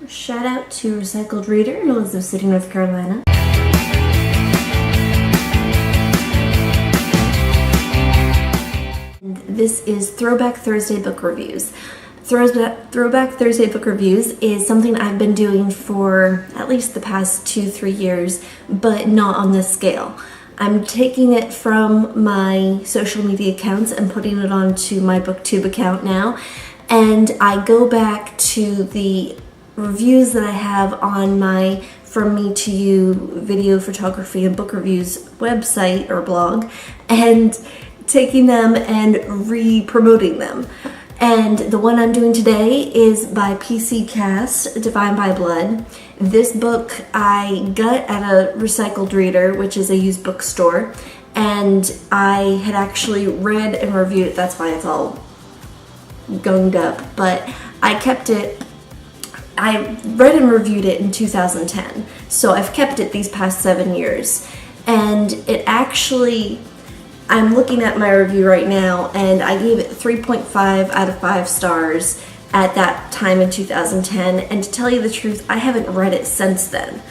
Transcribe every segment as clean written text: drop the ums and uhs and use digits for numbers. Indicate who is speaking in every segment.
Speaker 1: Shout out to Recycled Reader in Elizabeth City, North Carolina. This is Throwback Thursday book reviews. Throwback Thursday book reviews is something I've been doing for at least the past 2-3 years, but not on this scale. I'm taking it from my social media accounts and putting it onto my BookTube account now, and I go back to the reviews that I have on my From Me to You video photography and book reviews website or blog, and taking them and re-promoting them. And the one I'm doing today is by PC Cast, Divine by Blood. This book I got at a Recycled Reader, which is a used bookstore, and I had actually read and reviewed it. That's why it's all gunged up, but I kept it. I read and reviewed it in 2010, so I've kept it these past 7 years, and it actually, I'm looking at my review right now, and I gave it 3.5 out of 5 stars at that time in 2010, and to tell you the truth, I haven't read it since then.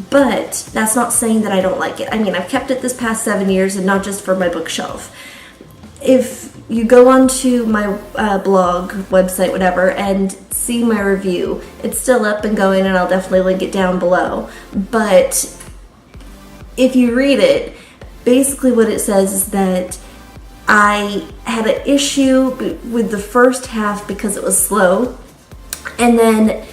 Speaker 1: But that's not saying that I don't like it. I mean, I've kept it this past 7 years, and not just for my bookshelf. If you go onto my blog, website, whatever, and see my review, it's still up and going, and I'll definitely link it down below. But if you read it, basically what it says is that I had an issue with the first half because it was slow, and then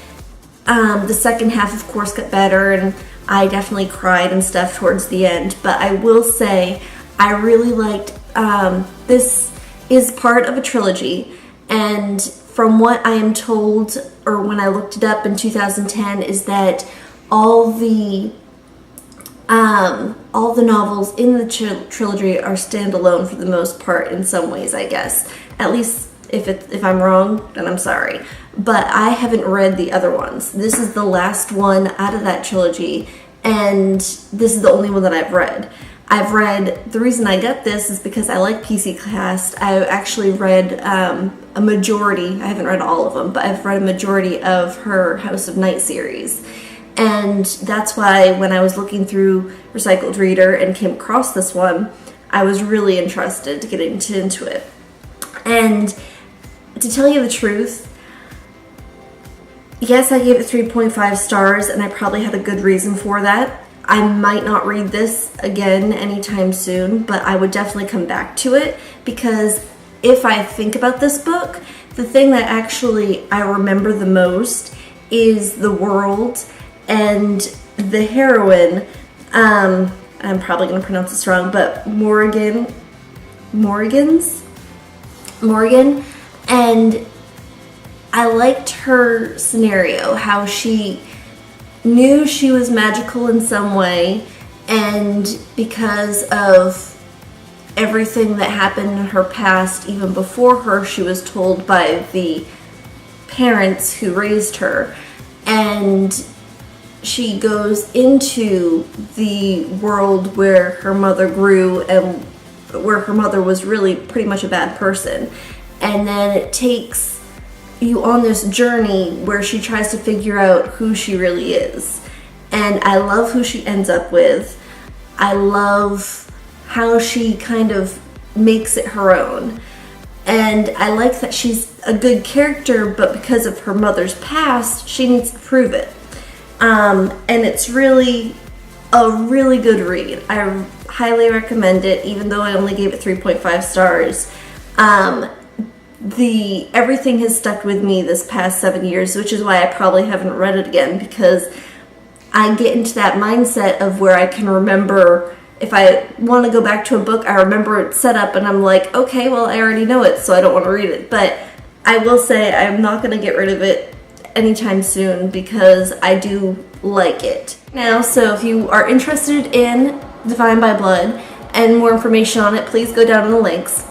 Speaker 1: the second half of course got better, and I definitely cried and stuff towards the end. But I will say I really liked, this is part of a trilogy, and from what I am told, or when I looked it up in 2010, is that all the novels in the trilogy are standalone for the most part in some ways, I guess. At least if I'm wrong, then I'm sorry. But I haven't read the other ones. This is the last one out of that trilogy, and this is the only one that I've read. The reason I got this is because I like PC Cast. I actually read a majority, I haven't read all of them, but I've read a majority of her House of Night series. And that's why when I was looking through Recycled Reader and came across this one, I was really interested to get into it. And to tell you the truth, yes, I gave it 3.5 stars, and I probably had a good reason for that. I might not read this again anytime soon, but I would definitely come back to it, because if I think about this book, the thing that actually I remember the most is the world and the heroine. I'm probably going to pronounce this wrong, but Morgan, and I liked her scenario, how she knew she was magical in some way, and because of everything that happened in her past, even before her, she was told by the parents who raised her, and she goes into the world where her mother grew and where her mother was really pretty much a bad person. And then it takes you on this journey where she tries to figure out who she really is. And I love who she ends up with. I love how she kind of makes it her own. And I like that she's a good character, but because of her mother's past, she needs to prove it. And it's really a really good read. I highly recommend it, even though I only gave it 3.5 stars. Everything has stuck with me this past 7 years, which is why I probably haven't read it again, because I get into that mindset of where I can remember, if I want to go back to a book, I remember it's set up and I'm like, okay, well, I already know it, so I don't want to read it. But I will say I'm not going to get rid of it anytime soon, because I do like it. Now, so if you are interested in Divine by Blood and more information on it, please go down in the links.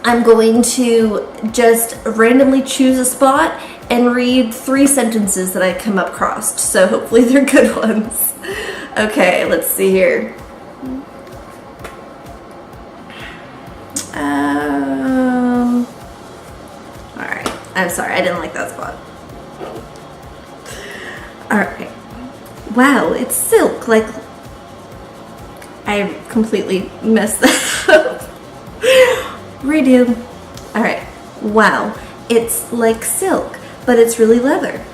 Speaker 1: I'm going to just randomly choose a spot and read 3 sentences that I come up across, so hopefully they're good ones. Okay, let's see here. Alright, I'm sorry, I didn't like that spot. Alright. Wow, it's silk. Like, I completely messed that up. Redo. Alright. Wow. It's like silk, but it's really leather.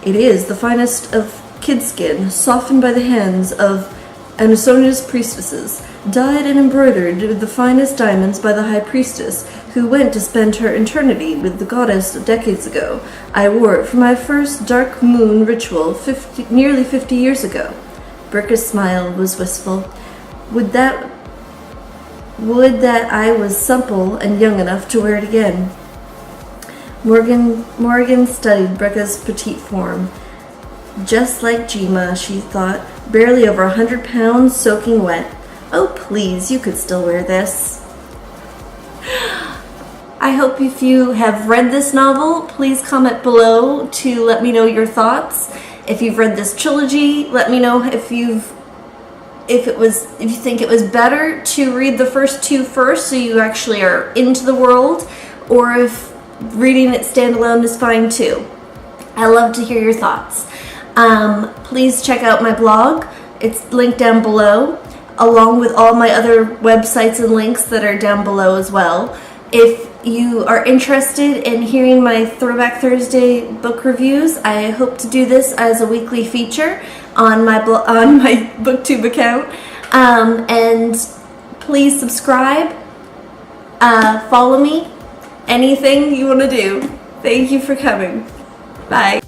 Speaker 1: It is the finest of kid skin, softened by the hands of Anisonia's priestesses, dyed and embroidered with the finest diamonds by the high priestess, who went to spend her eternity with the goddess decades ago. I wore it for my first dark moon ritual nearly 50 years ago. Bricka's smile was wistful. Would that I was supple and young enough to wear it again. Morgan studied Brecca's petite form. Just like Jima, she thought, barely over 100 pounds, soaking wet. Oh please, you could still wear this. I hope if you have read this novel, please comment below to let me know your thoughts. If you've read this trilogy, let me know if you think it was better to read the first two first so you actually are into the world, or if reading it standalone is fine too. I love to hear your thoughts. Please check out my blog. It's linked down below, along with all my other websites and links that are down below as well. If you are interested in hearing my Throwback Thursday book reviews, I hope to do this as a weekly feature on my BookTube account. And please subscribe, follow me, anything you want to do. Thank you for coming. Bye.